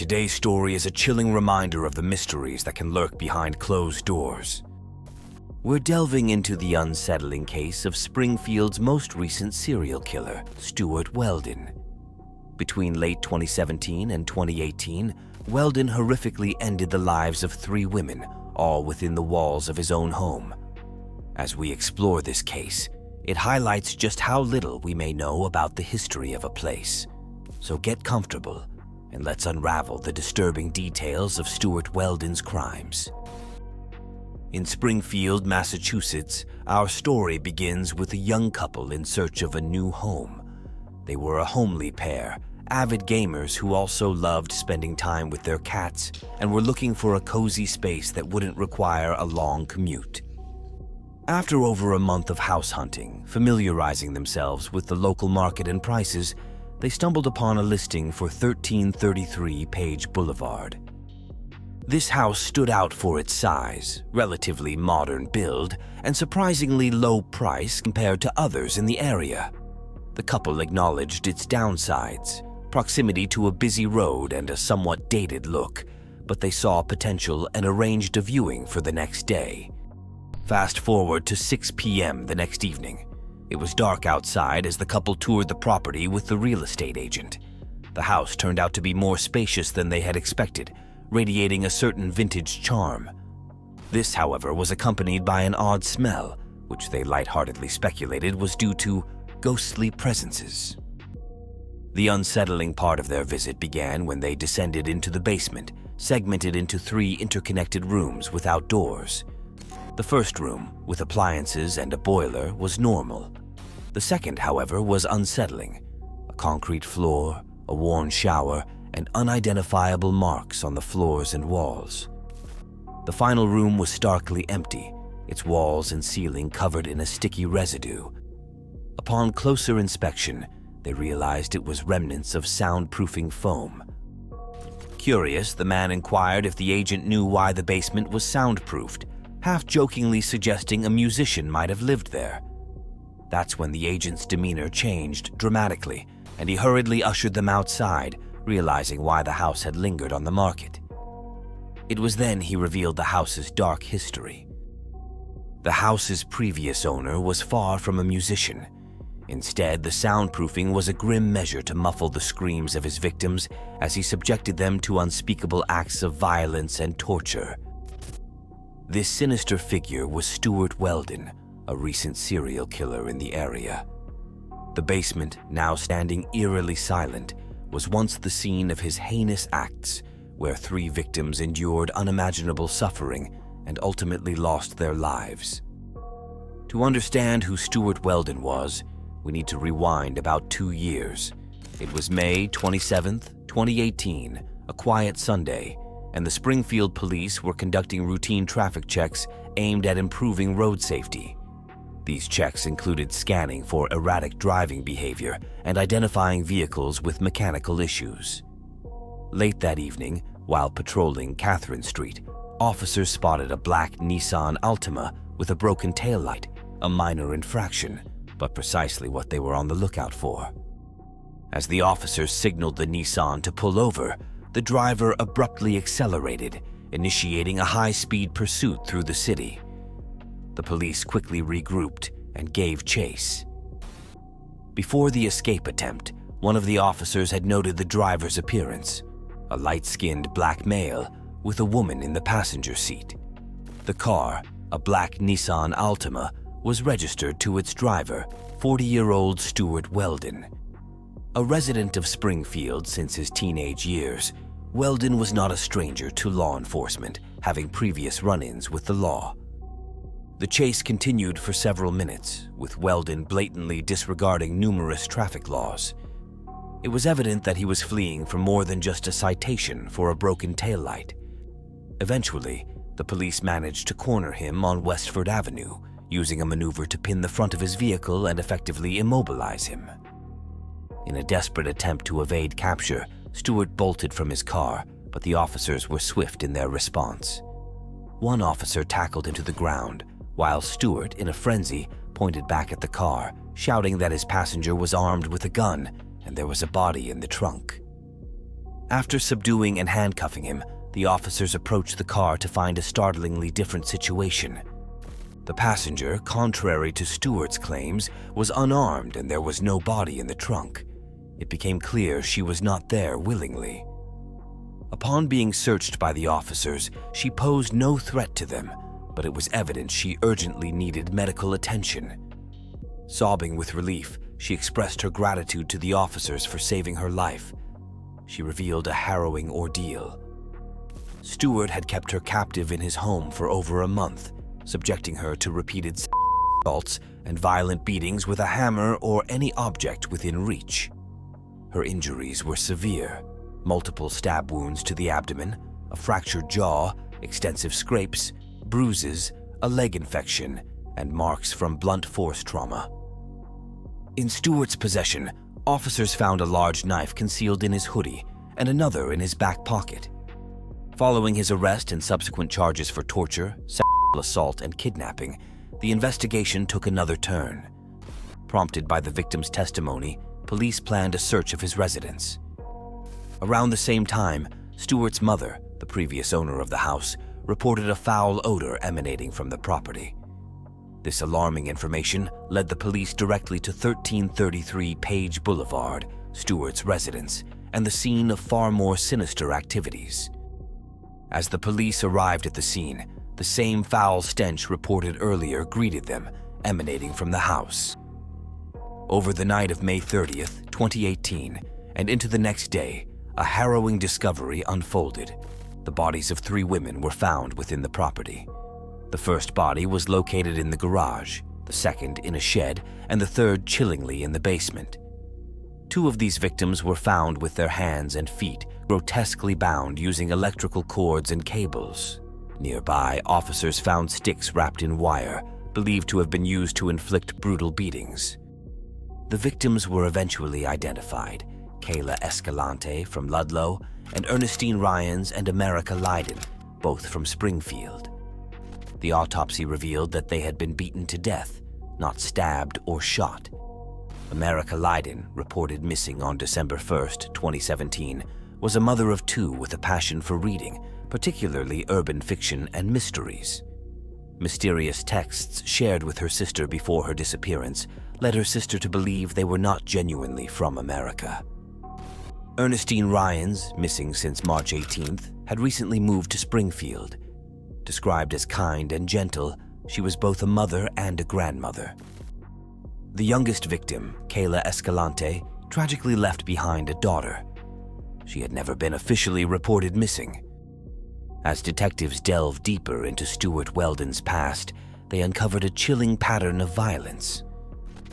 today's story is a chilling reminder of the mysteries that can lurk behind closed doors. We're delving into the unsettling case of Springfield's most recent serial killer, Stewart Weldon. Between late 2017 and 2018, Weldon horrifically ended the lives of 3 women, all within the walls of his own home. As we explore this case, it highlights just how little we may know about the history of a place. So get comfortable and let's unravel the disturbing details of Stewart Weldon's crimes. In Springfield, Massachusetts, our story begins with a young couple in search of a new home. They were a homely pair, avid gamers who also loved spending time with their cats and were looking for a cozy space that wouldn't require a long commute. After over a month of house hunting, familiarizing themselves with the local market and prices, they stumbled upon a listing for 1333 Page Boulevard. This house stood out for its size, relatively modern build, and surprisingly low price compared to others in the area. The couple acknowledged its downsides, proximity to a busy road and a somewhat dated look, but they saw potential and arranged a viewing for the next day. Fast forward to 6 p.m. the next evening. It was dark outside as the couple toured the property with the real estate agent. The house turned out to be more spacious than they had expected, radiating a certain vintage charm. This, however, was accompanied by an odd smell, which they lightheartedly speculated was due to ghostly presences. The unsettling part of their visit began when they descended into the basement, segmented into 3 interconnected rooms without doors. The first room, with appliances and a boiler, was normal. The second, however, was unsettling. A concrete floor, a worn shower, and unidentifiable marks on the floors and walls. The final room was starkly empty, its walls and ceiling covered in a sticky residue. Upon closer inspection, they realized it was remnants of soundproofing foam. Curious, the man inquired if the agent knew why the basement was soundproofed, half-jokingly suggesting a musician might have lived there. That's when the agent's demeanor changed dramatically, and he hurriedly ushered them outside, realizing why the house had lingered on the market. It was then he revealed the house's dark history. The house's previous owner was far from a musician. Instead, the soundproofing was a grim measure to muffle the screams of his victims as he subjected them to unspeakable acts of violence and torture. This sinister figure was Stewart Weldon, a recent serial killer in the area. The basement, now standing eerily silent, was once the scene of his heinous acts, where 3 victims endured unimaginable suffering and ultimately lost their lives. To understand who Stewart Weldon was, we need to rewind about 2 years. It was May 27th, 2018, a quiet Sunday, and the Springfield police were conducting routine traffic checks aimed at improving road safety. These checks included scanning for erratic driving behavior and identifying vehicles with mechanical issues. Late that evening, while patrolling Catherine Street, officers spotted a black Nissan Altima with a broken taillight, a minor infraction, but precisely what they were on the lookout for. As the officers signaled the Nissan to pull over, the driver abruptly accelerated, initiating a high-speed pursuit through the city. The police quickly regrouped and gave chase. Before the escape attempt, one of the officers had noted the driver's appearance, a light-skinned black male with a woman in the passenger seat. The car, a black Nissan Altima, was registered to its driver, 40-year-old Stewart Weldon. A resident of Springfield since his teenage years, Weldon was not a stranger to law enforcement, having previous run-ins with the law. The chase continued for several minutes, with Weldon blatantly disregarding numerous traffic laws. It was evident that he was fleeing for more than just a citation for a broken taillight. Eventually, the police managed to corner him on Westford Avenue, using a maneuver to pin the front of his vehicle and effectively immobilize him. In a desperate attempt to evade capture, Stewart bolted from his car, but the officers were swift in their response. One officer tackled him to the ground, while Stewart, in a frenzy, pointed back at the car, shouting that his passenger was armed with a gun and there was a body in the trunk. After subduing and handcuffing him, the officers approached the car to find a startlingly different situation. The passenger, contrary to Stewart's claims, was unarmed and there was no body in the trunk. It became clear she was not there willingly. Upon being searched by the officers, she posed no threat to them, but it was evident she urgently needed medical attention. Sobbing with relief, she expressed her gratitude to the officers for saving her life. She revealed a harrowing ordeal. Stewart had kept her captive in his home for over a month, subjecting her to repeated assaults and violent beatings with a hammer or any object within reach. Her injuries were severe: multiple stab wounds to the abdomen, a fractured jaw, extensive scrapes, bruises, a leg infection, and marks from blunt force trauma. In Stewart's possession, officers found a large knife concealed in his hoodie and another in his back pocket. Following his arrest and subsequent charges for torture, sexual assault, and kidnapping, the investigation took another turn. Prompted by the victim's testimony, police planned a search of his residence. Around the same time, Stewart's mother, the previous owner of the house, reported a foul odor emanating from the property. This alarming information led the police directly to 1333 Page Boulevard, Stewart's residence, and the scene of far more sinister activities. As the police arrived at the scene, the same foul stench reported earlier greeted them, emanating from the house. Over the night of May 30th, 2018, and into the next day, a harrowing discovery unfolded. The bodies of 3 women were found within the property. The first body was located in the garage, the second in a shed, and the third chillingly in the basement. 2 of these victims were found with their hands and feet grotesquely bound using electrical cords and cables. Nearby, officers found sticks wrapped in wire, believed to have been used to inflict brutal beatings. The victims were eventually identified: Kayla Escalante from Ludlow, and Ernestine Ryans and America Leiden, both from Springfield. The autopsy revealed that they had been beaten to death, not stabbed or shot. America Leiden, reported missing on December 1st, 2017, was a mother of 2 with a passion for reading, particularly urban fiction and mysteries. Mysterious texts shared with her sister before her disappearance led her sister to believe they were not genuinely from America. Ernestine Ryans, missing since March 18th, had recently moved to Springfield. Described as kind and gentle, she was both a mother and a grandmother. The youngest victim, Kayla Escalante, tragically left behind a daughter. She had never been officially reported missing. As detectives delved deeper into Stewart Weldon's past, they uncovered a chilling pattern of violence.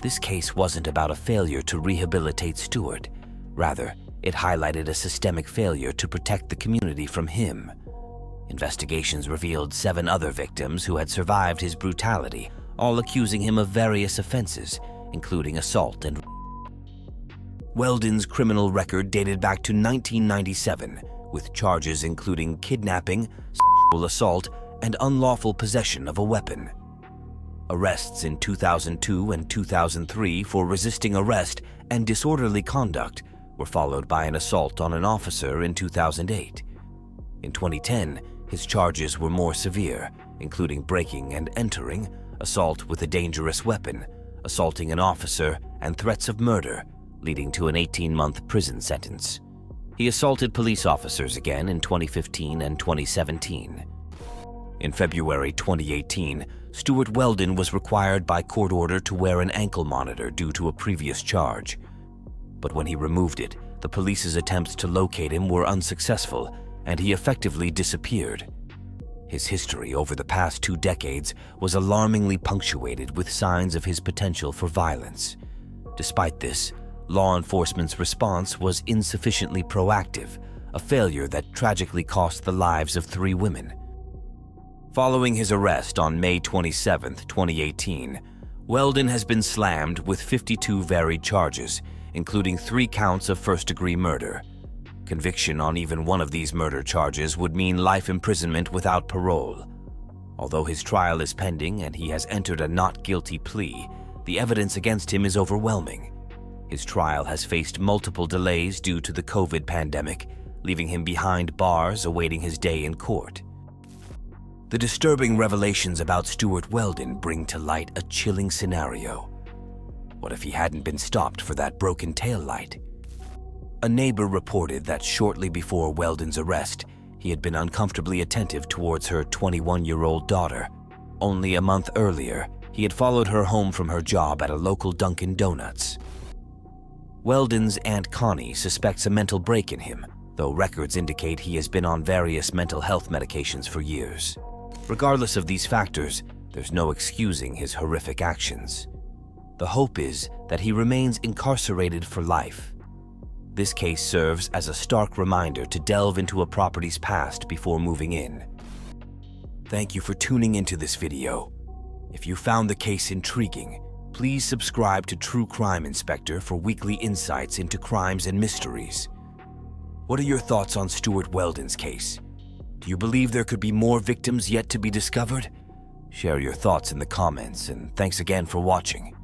This case wasn't about a failure to rehabilitate Stewart. Rather, it highlighted a systemic failure to protect the community from him. Investigations revealed 7 other victims who had survived his brutality, all accusing him of various offenses, including assault and Weldon's criminal record dated back to 1997, with charges including kidnapping, sexual assault, and unlawful possession of a weapon. Arrests in 2002 and 2003 for resisting arrest and disorderly conduct were followed by an assault on an officer in 2008. In 2010, his charges were more severe, including breaking and entering, assault with a dangerous weapon, assaulting an officer, and threats of murder, leading to an 18-month prison sentence. He assaulted police officers again in 2015 and 2017. In February 2018, Stewart Weldon was required by court order to wear an ankle monitor due to a previous charge. But when he removed it, the police's attempts to locate him were unsuccessful, and he effectively disappeared. His history over the past 2 decades was alarmingly punctuated with signs of his potential for violence. Despite this, law enforcement's response was insufficiently proactive, a failure that tragically cost the lives of 3 women. Following his arrest on May 27, 2018, Weldon has been slammed with 52 varied charges, including 3 counts of first-degree murder. Conviction on even one of these murder charges would mean life imprisonment without parole. Although his trial is pending and he has entered a not guilty plea, the evidence against him is overwhelming. His trial has faced multiple delays due to the COVID pandemic, leaving him behind bars awaiting his day in court. The disturbing revelations about Stewart Weldon bring to light a chilling scenario. What if he hadn't been stopped for that broken taillight? A neighbor reported that shortly before Weldon's arrest, he had been uncomfortably attentive towards her 21-year-old daughter. Only a month earlier, he had followed her home from her job at a local Dunkin' Donuts. Weldon's Aunt Connie suspects a mental break in him, though records indicate he has been on various mental health medications for years. Regardless of these factors, there's no excusing his horrific actions. The hope is that he remains incarcerated for life. This case serves as a stark reminder to delve into a property's past before moving in. Thank you for tuning into this video. If you found the case intriguing, please subscribe to True Crime Inspector for weekly insights into crimes and mysteries. What are your thoughts on Stewart Weldon's case? Do you believe there could be more victims yet to be discovered? Share your thoughts in the comments, and thanks again for watching.